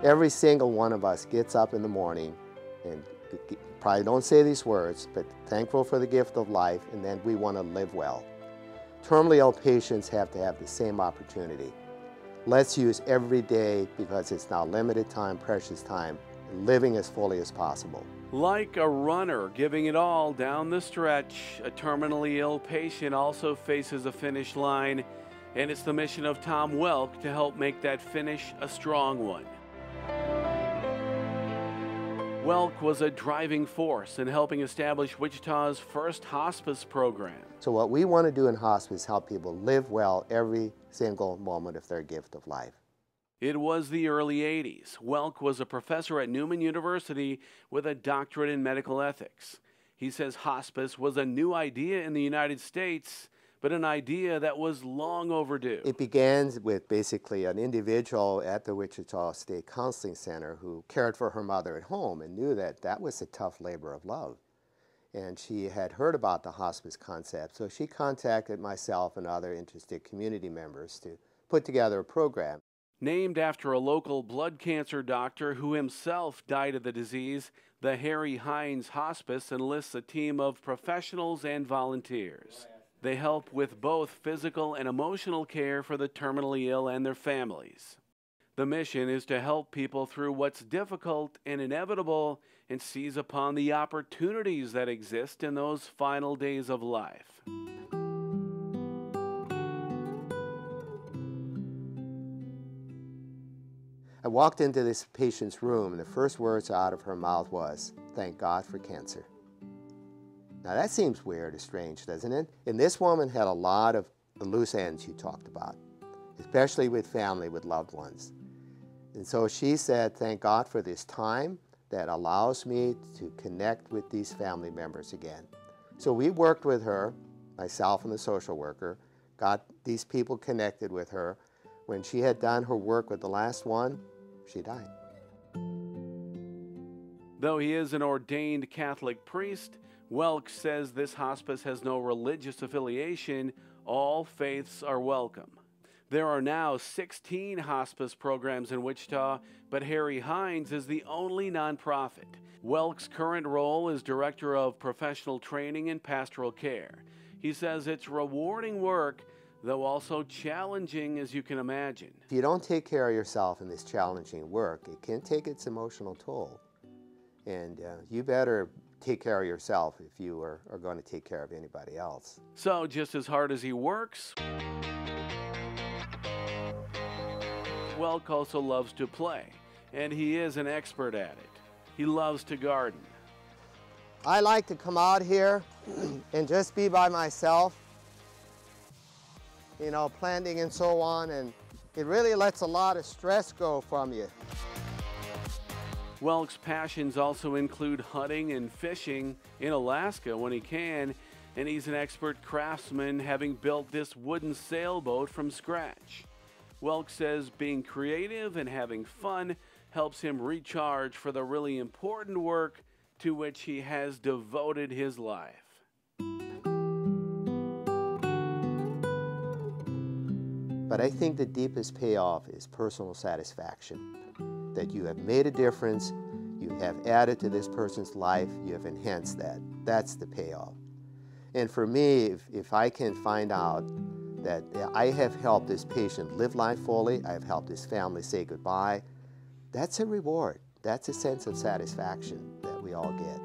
Every single one of us gets up in the morning and probably don't say these words, but thankful for the gift of life, and then we want to live well. Terminally ill patients have to have the same opportunity. Let's use every day, because it's now limited time, precious time, living as fully as possible. Like a runner giving it all down the stretch, a terminally ill patient also faces a finish line, and it's the mission of Tom Welk to help make that finish a strong one. Welk was a driving force in helping establish Wichita's first hospice program. So what we want to do in hospice is help people live well every single moment of their gift of life. It was the early 80s. Welk was a professor at Newman University with a doctorate in medical ethics. He says hospice was a new idea in the United States, but an idea that was long overdue. It began with basically an individual at the Wichita State Counseling Center who cared for her mother at home and knew that that was a tough labor of love. And she had heard about the hospice concept, so she contacted myself and other interested community members to put together a program. Named after a local blood cancer doctor who himself died of the disease, the Harry Hines Hospice enlists a team of professionals and volunteers. They help with both physical and emotional care for the terminally ill and their families. The mission is to help people through what's difficult and inevitable and seize upon the opportunities that exist in those final days of life. I walked into this patient's room, and the first words out of her mouth was, "Thank God for cancer." Now that seems weird or strange, doesn't it? And this woman had a lot of the loose ends you talked about, especially with family, with loved ones. And so she said, "Thank God for this time that allows me to connect with these family members again." So we worked with her, myself and the social worker, got these people connected with her. When she had done her work with the last one, she died. Though he is an ordained Catholic priest, Welk says this hospice has no religious affiliation. All faiths are welcome. There are now 16 hospice programs in Wichita, but Harry Hines is the only nonprofit. Welk's current role is Director of Professional Training and Pastoral Care. He says it's rewarding work, though also challenging, as you can imagine. If you don't take care of yourself in this challenging work, it can take its emotional toll. And you better take care of yourself if you are going to take care of anybody else. So just as hard as he works, Welk also loves to play, and he is an expert at it. He loves to garden. I like to come out here and just be by myself, you know, planting and so on, and it really lets a lot of stress go from you. Welk's passions also include hunting and fishing in Alaska when he can, and he's an expert craftsman, having built this wooden sailboat from scratch. Welk says being creative and having fun helps him recharge for the really important work to which he has devoted his life. But I think the deepest payoff is personal satisfaction, that you have made a difference, you have added to this person's life, you have enhanced that. That's the payoff. And for me, if I can find out that I have helped this patient live life fully, I've helped his family say goodbye, that's a reward. That's a sense of satisfaction that we all get.